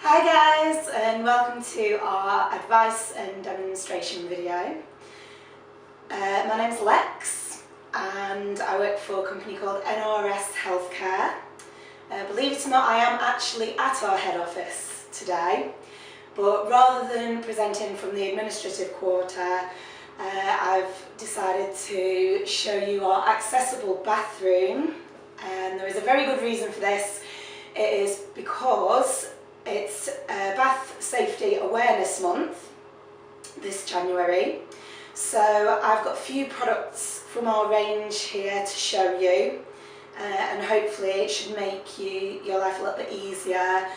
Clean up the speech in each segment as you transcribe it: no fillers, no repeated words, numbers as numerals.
Hi guys, and welcome to our advice and demonstration video. My name's Lex and I work for a company called NRS Healthcare. Believe it or not, I am actually at our head office today, but rather than presenting from the administrative quarter, I've decided to show you our accessible bathroom, and there is a very good reason for this. It is because it's Bath Safety Awareness Month this January, so I've got a few products from our range here to show you, and hopefully it should make your life a little bit easier,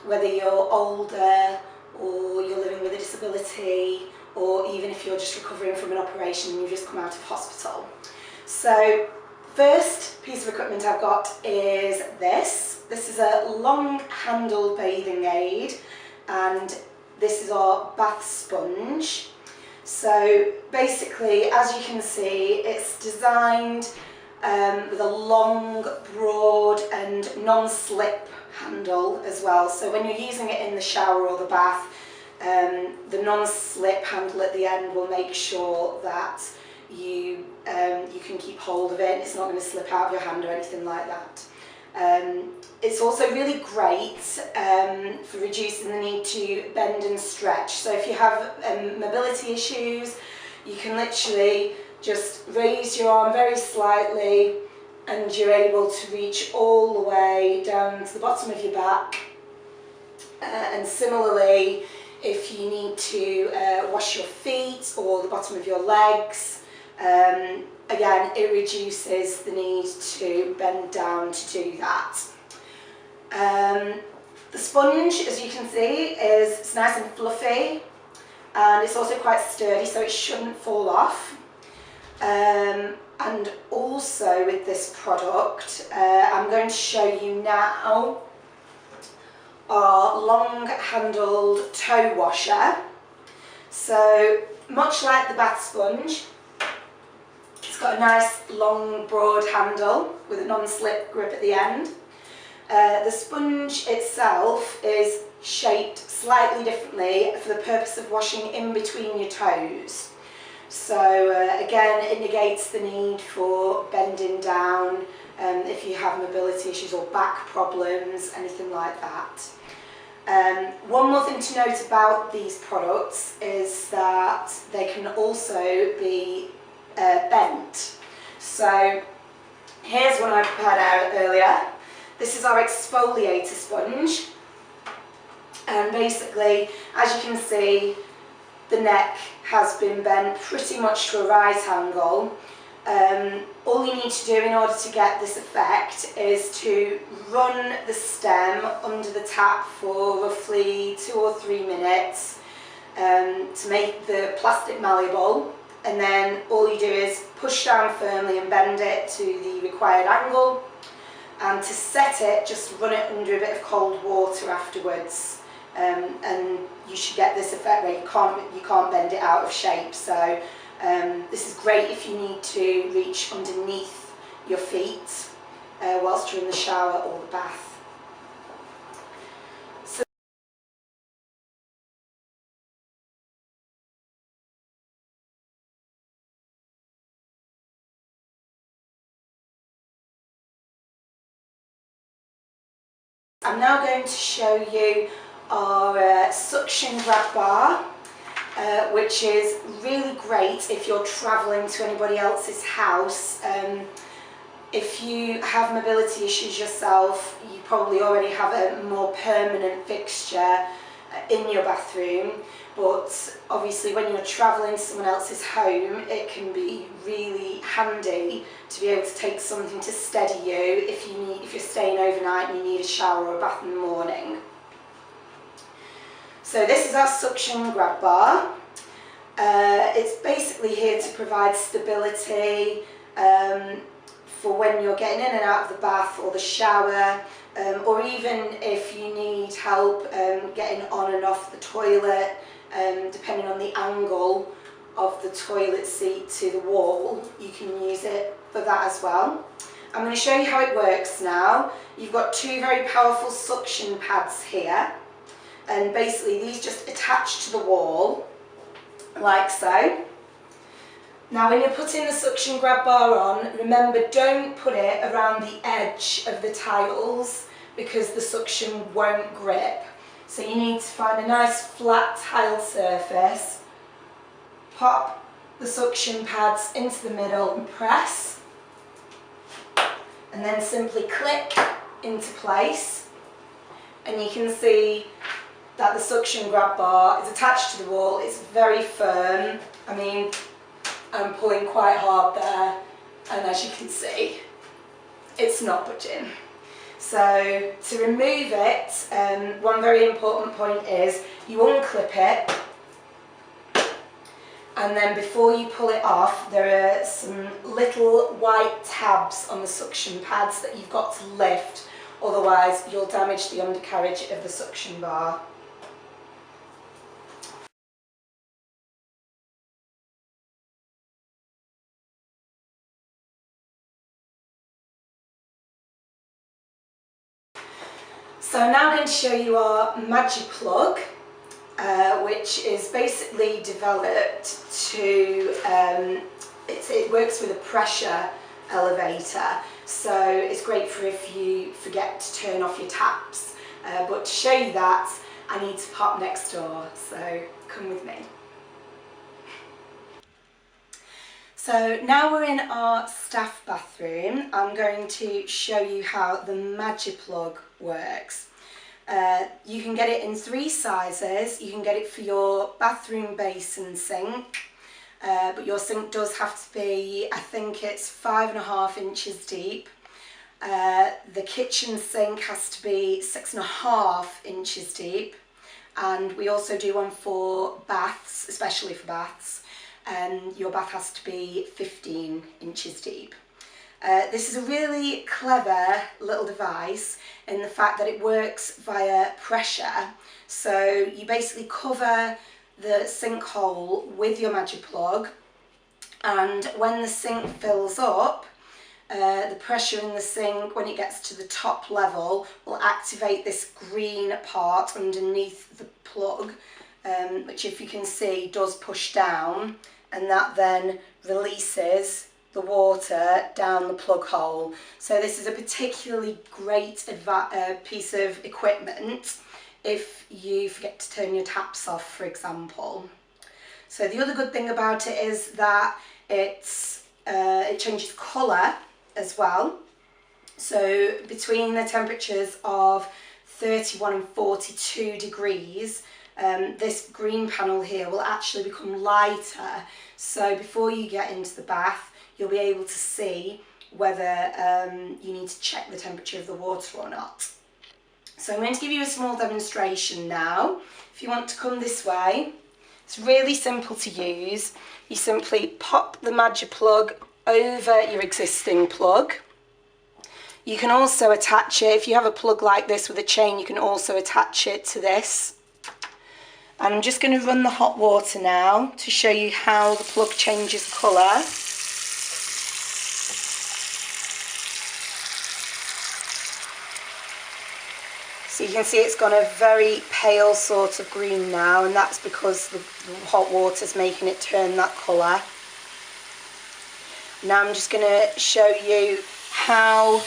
whether you're older or you're living with a disability, or even if you're just recovering from an operation and you've just come out of hospital. So first piece of equipment I've got is this. This is a long-handled bathing aid, and this is our bath sponge. So basically, as you can see, it's designed with a long, broad and non-slip handle as well. So when you're using it in the shower or the bath, the non-slip handle at the end will make sure that you can keep hold of it. It's not going to slip out of your hand or anything like that. It's also really great for reducing the need to bend and stretch. So if you have mobility issues, you can literally just raise your arm very slightly and you're able to reach all the way down to the bottom of your back. And similarly, if you need to wash your feet or the bottom of your legs, again, it reduces the need to bend down to do that. The sponge, as you can see, it's nice and fluffy, and it's also quite sturdy, so it shouldn't fall off. And also with this product, I'm going to show you now our long-handled toe washer. So much like the bath sponge, it's got a nice long broad handle with a non-slip grip at the end. The sponge itself is shaped slightly differently for the purpose of washing in between your toes. So again, it negates the need for bending down if you have mobility issues or back problems, anything like that. One more thing to note about these products is that they can also be bent. So here's one I prepared out earlier. This is our exfoliator sponge, and basically, as you can see, the neck has been bent pretty much to a right angle. All you need to do in order to get this effect is to run the stem under the tap for roughly 2 or 3 minutes to make the plastic malleable, and then all you do is push down firmly and bend it to the required angle, and to set it, just run it under a bit of cold water afterwards, and you should get this effect where you can't bend it out of shape. So this is great if you need to reach underneath your feet whilst you're in the shower or the bath. I'm now going to show you our suction grab bar, which is really great if you're travelling to anybody else's house. If you have mobility issues yourself, you probably already have a more permanent fixture in your bathroom, but obviously when you're travelling to someone else's home, it can be really handy to be able to take something to steady you if you're staying overnight and you need a shower or a bath in the morning. So this is our suction grab bar. It's basically here to provide stability for when you're getting in and out of the bath or the shower, or even if you need help getting on and off the toilet, depending on the angle of the toilet seat to the wall, you can use it for that as well. I'm going to show you how it works now. You've got two very powerful suction pads here, and basically these just attach to the wall like so. Now when you're putting the suction grab bar on, remember, don't put it around the edge of the tiles because the suction won't grip. So you need to find a nice flat tile surface, pop the suction pads into the middle and press, and then simply click into place, and you can see that the suction grab bar is attached to the wall. It's very firm. I mean, I'm pulling quite hard there, and as you can see, it's not budging. So to remove it, one very important point is you unclip it, and then before you pull it off, there are some little white tabs on the suction pads that you've got to lift, otherwise you'll damage the undercarriage of the suction bar. So now I'm going to show you our magic plug, which is basically developed to, it works with a pressure elevator, so it's great for if you forget to turn off your taps, but to show you that I need to pop next door, so come with me. So now we're in our staff bathroom. I'm going to show you how the magic plug works. You can get it in 3 sizes. You can get it for your bathroom basin sink, but your sink does have to be, I think it's 5.5 inches deep. The kitchen sink has to be 6.5 inches deep, and we also do one for baths, especially for baths, and your bath has to be 15 inches deep. This is a really clever little device in the fact that it works via pressure. So you basically cover the sink hole with your magic plug, and when the sink fills up, the pressure in the sink, when it gets to the top level, will activate this green part underneath the plug, which, if you can see, does push down, and that then releases the water down the plug hole. So this is a particularly great piece of equipment if you forget to turn your taps off, for example. So the other good thing about it is that it changes colour as well. So between the temperatures of 31 and 42 degrees, this green panel here will actually become lighter. So before you get into the bath, you'll be able to see whether you need to check the temperature of the water or not. So I'm going to give you a small demonstration now. If you want to come this way, it's really simple to use. You simply pop the magic plug over your existing plug. You can also attach it, if you have a plug like this with a chain, you can also attach it to this. And I'm just going to run the hot water now to show you how the plug changes colour. So you can see it's gone a very pale sort of green now, and that's because the hot water's making it turn that colour. Now I'm just going to show you how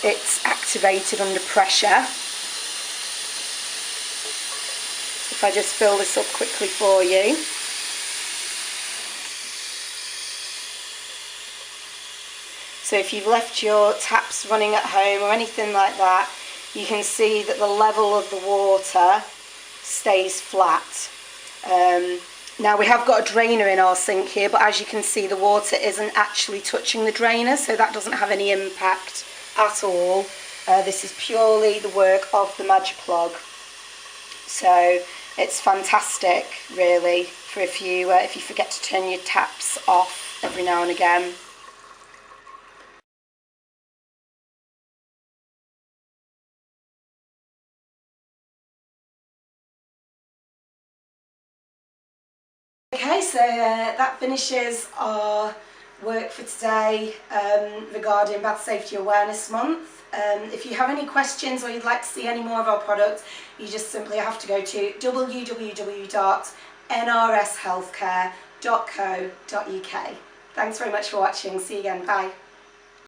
it's activated under pressure. If I just fill this up quickly for you. So if you've left your taps running at home or anything like that, you can see that the level of the water stays flat. Now we have got a drainer in our sink here, but as you can see, the water isn't actually touching the drainer, so that doesn't have any impact at all. This is purely the work of the magic plug. So it's fantastic, really, for if you forget to turn your taps off every now and again. Okay, so that finishes our work for today regarding Bath Safety Awareness Month. If you have any questions or you'd like to see any more of our products, you just simply have to go to www.nrshealthcare.co.uk. Thanks very much for watching. See you again. Bye.